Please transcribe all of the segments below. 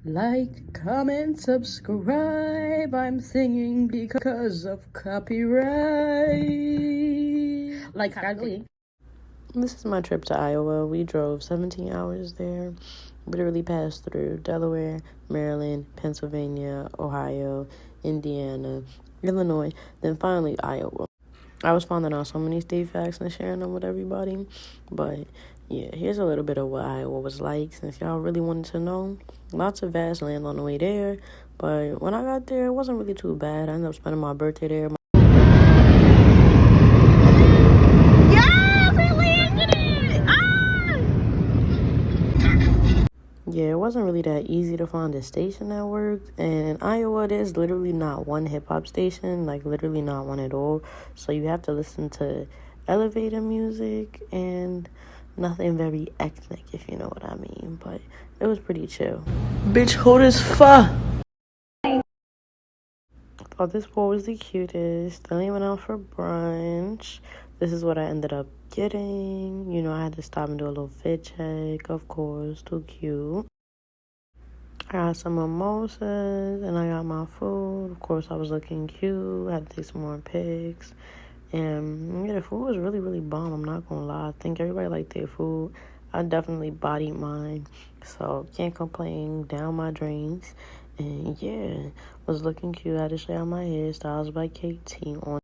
Like, comment, subscribe. I'm singing because of copyright. Like, this is my trip to Iowa. We drove 17 hours there. Literally passed through Delaware, Maryland, Pennsylvania, Ohio, Indiana, Illinois, then finally Iowa. I was finding out so many state facts and sharing them with everybody. But yeah, here's a little bit of what Iowa was like since y'all really wanted to know. Lots of vast land on the way there. But when I got there, it wasn't really too bad. I ended up spending my birthday there. Yeah, it wasn't really that easy to find a station that worked. And in Iowa, there's literally not one hip-hop station. Like, literally not one at all. So you have to listen to elevator music and nothing very ethnic, if you know what I mean. But it was pretty chill. Bitch, hold as fuck. I thought this boy was the cutest. Then we went out for brunch. This is what I ended up getting. You know, I had to stop and do a little fit check, of course. Too cute. I got some mimosas and I got my food. Of course, I was looking cute. I had to take some more pics. And yeah, the food was really, really bomb. I'm not gonna lie. I think everybody liked their food. I definitely bodied mine. So can't complain. Down my drains. And yeah, was looking cute. I had to show y'all my hairstyles by KT on.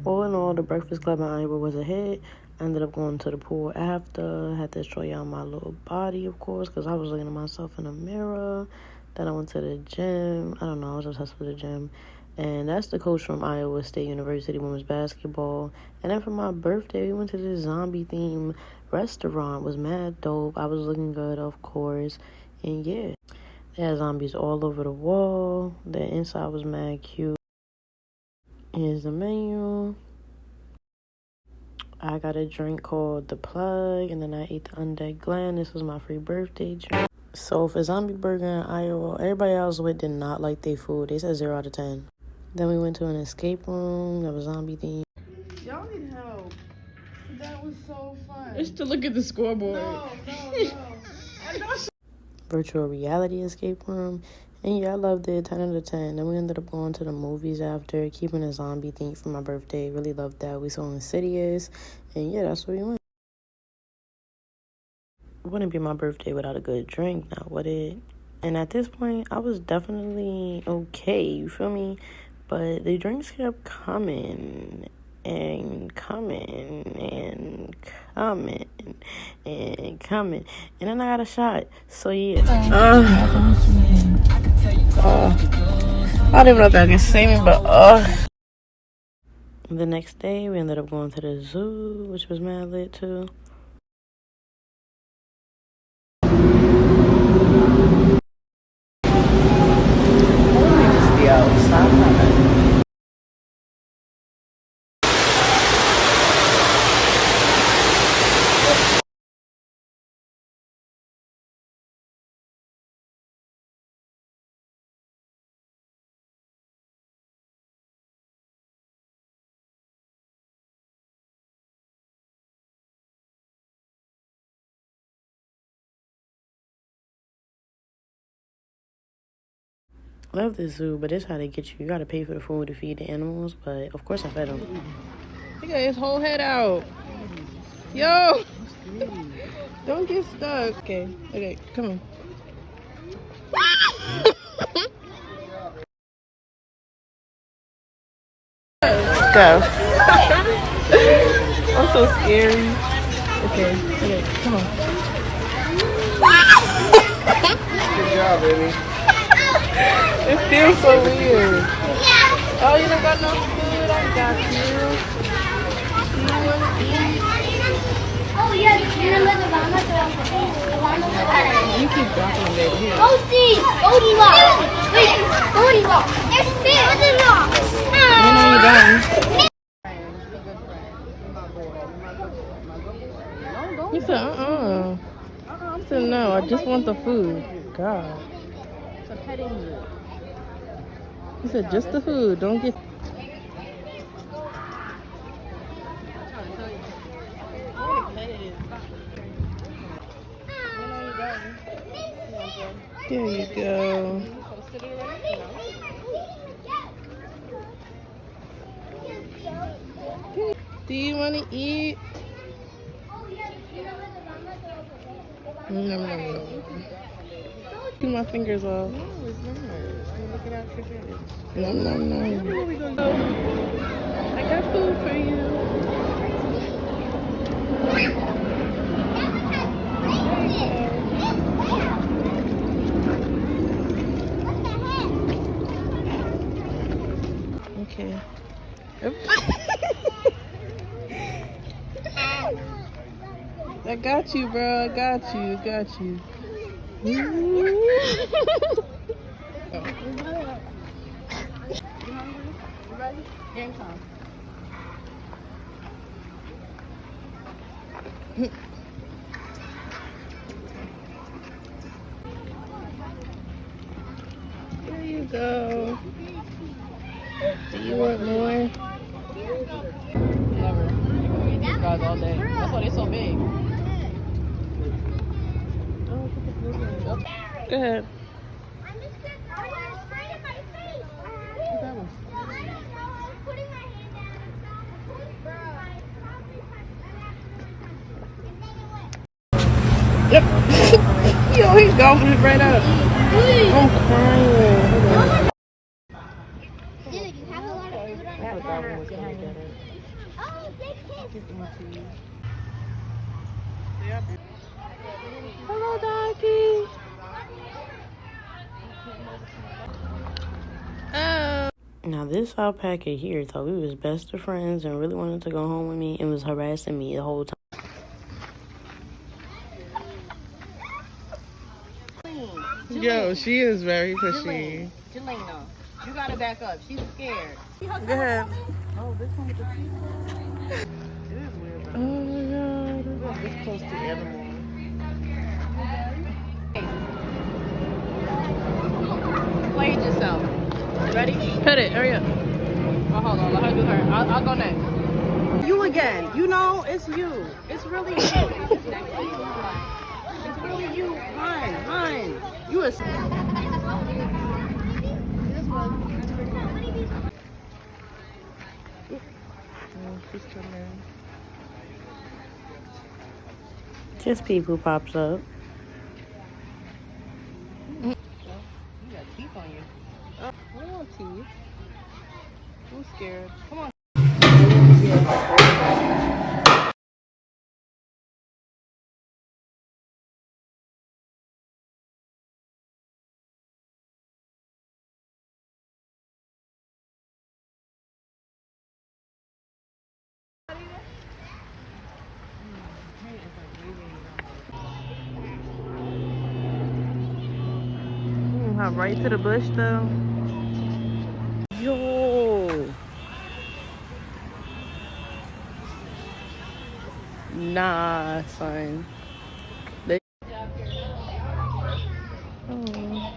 All in all, the Breakfast Club in Iowa was a hit. I ended up going to the pool after. Had to show y'all my little body, of course, because I was looking at myself in the mirror. Then I went to the gym. I don't know, I was obsessed with the gym. And that's the coach from Iowa State University women's basketball. And then for my birthday, we went to this zombie-themed restaurant. It was mad dope. I was looking good, of course. And yeah, they had zombies all over the wall. The inside was mad cute. Here's the menu. I got a drink called The Plug, and then I ate the Undead Glen. This was my free birthday drink. So for Zombie Burger in Iowa, everybody I was with did not like their food. They said 0 out of 10. Then we went to an escape room that was zombie themed. Y'all need help. That was so fun. Just to look at the scoreboard. No. I know. Virtual reality escape room. And yeah, I loved it. 10 out of 10. Then we ended up going to the movies after, keeping a zombie theme for my birthday. Really loved that. We saw Insidious. And yeah, that's where we went. It wouldn't be my birthday without a good drink, now would it? And at this point, I was definitely okay, you feel me? But the drinks kept coming and coming and coming and coming. And then I got a shot. So yeah. I don't even know if I can see me, but The next day, we ended up going to the zoo, which was mad lit too. Love the zoo, but it's how they get you. You gotta pay for the food to feed the animals, but of course I fed them. He got his whole head out. Yo! Don't get stuck. Okay, come on. Go. I'm so scary. Okay, come on. Good job, baby. It feels so weird. Oh, you don't got no food? I got you. You want to eat? Oh, yes. You remember the llama? You keep dropping them over here. Oh, see. Goldilocks. Wait. Goldilocks. There's fish. Goldilocks. When are you done? He said, He said, no, I just want the food. God. It's a petting zoo. He said, just the food. Don't get... There you go. Do you want to eat? Nom, nom, nom. Get my fingers off. No, it's not. I'm looking out for you. Nom, nom, nom. Where we gonna go? I got food for you. Okay. I got you, bro. I got you. Got you. Game time. There you go. Do you want more? Never. You can eat these guys all day. That's why they're so big. Go ahead. I'm just spraying in my face. What's that one? I'm putting my hand down. Yep. Yo, he's gobbling it right up. I'm crying. Dude, you have a lot of food on your plate. Oh, big kiss. Hello, doggy. Oh. Now this alpaca here thought we was best of friends and really wanted to go home with me and was harassing me the whole time. Yo, she is very pushy. Jelena, you gotta back up. She's scared. Go ahead. Oh, this one with the teeth. It is weird. Oh my god. Look, this close to everyone. Play it yourself. You ready? Pet it, hurry up. Oh, hold on. Let her do her. I'll go next. You again. You know, it's you. It's really you. It's really you. Mine. You a... She's coming. Just people pops up. You got teeth on you. I don't want teeth. I'm scared. Come on. Hop right to the bush though. Yo. Nah, son. They oh.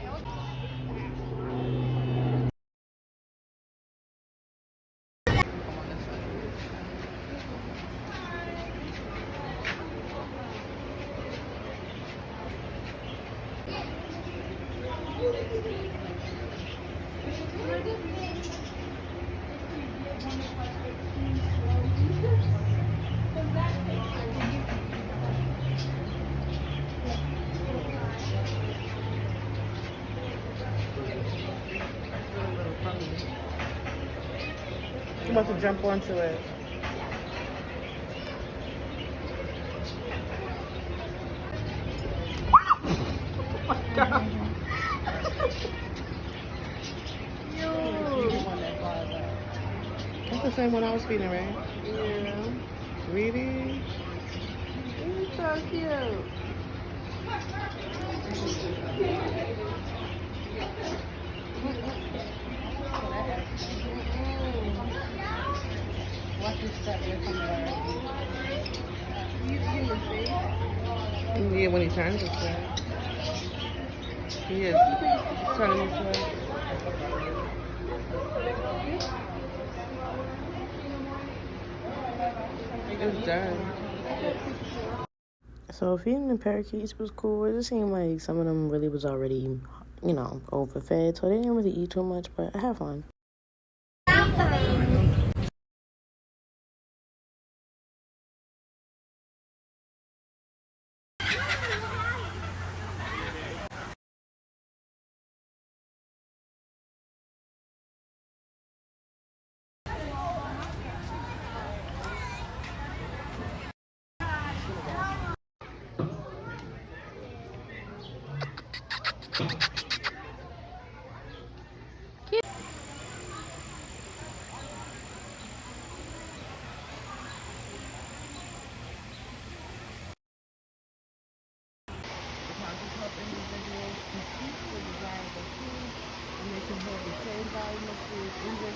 I'm about to jump onto it. Oh my god. Yo. That's the same one I was feeding, right? Yeah. Really? It's so cute. Watch your step. Yeah, when he turns his way. He is turning his way. It's done. So feeding the parakeets was cool. It just seemed like some of them really was already, overfed, so they didn't really eat too much, but I had fun.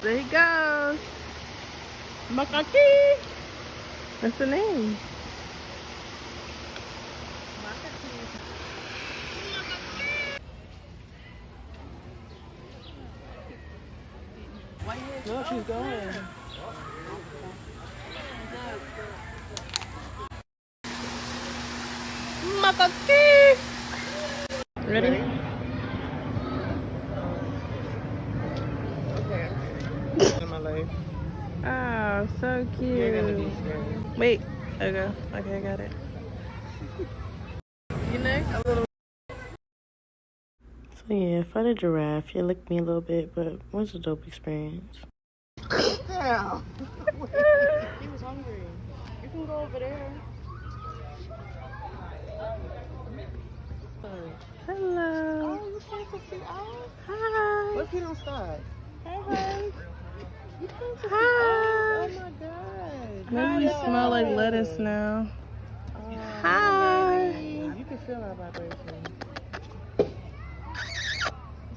There he goes. Makaki. That's the name. No, she's going. Makaki. Ready? In my life. Oh, so cute. You're gonna be scared. Wait. Okay. Okay, I got it. You next? A little. So yeah, for the giraffe, it licked me a little bit, but it was a dope experience. Damn. He was hungry. You can go over there. Hello. Oh, you came to see us? Hi. What if you don't start? Hey, honey. You came to see us? Hi. Oh my god. Maybe you Hi. smell like lettuce now. Oh, Hi. baby. You can feel our vibration.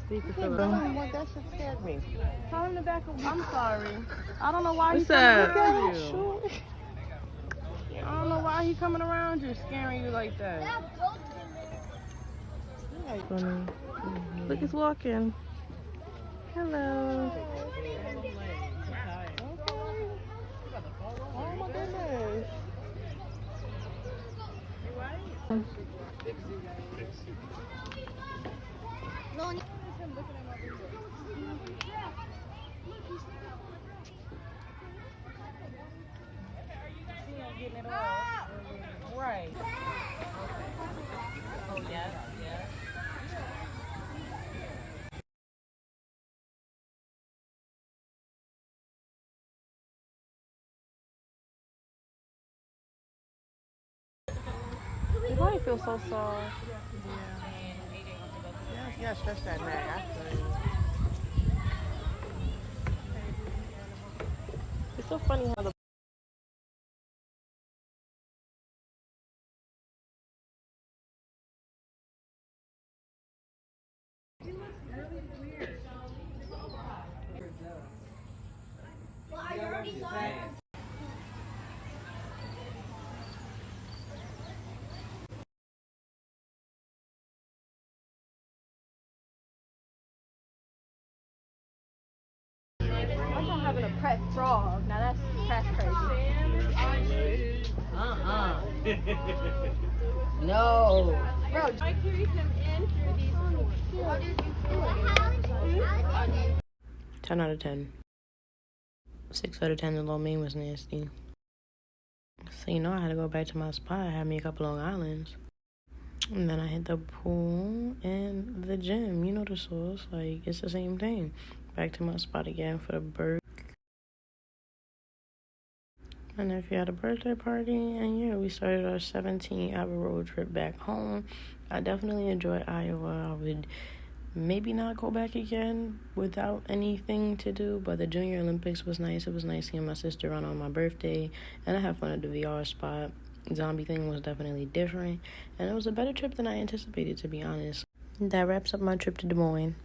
You can Hey, feel tell it. him what that shit scared me. Tell him to back up. I'm sorry. I don't know why he's What's coming up? around you. I don't know why he's coming around you, scaring you like that. Funny. Look, he's walking. Hello. Oh my goodness. Right. Oh yeah, yeah. Your body feels so soft. Yeah, stretch that neck. I feel you. It's so funny how the I'm having a pet frog. Now that's crazy. No. Bro, I carried him in through these doors. How did you do it? 10 out of 10. 6 out of 10, the lo mein was nasty. So, I had to go back to my spot. I had me a couple Long Islands. And then I hit the pool and the gym. You know the source. Like, it's the same thing. Back to my spot again for the birthday. And if you had a birthday party, and yeah, we started our 17-hour road trip back home. I definitely enjoyed Iowa. I would maybe not go back again without anything to do, but the Junior Olympics was nice. It was nice seeing my sister run on my birthday, and I had fun at the VR spot. Zombie thing was definitely different, and it was a better trip than I anticipated, to be honest. That wraps up my trip to Des Moines.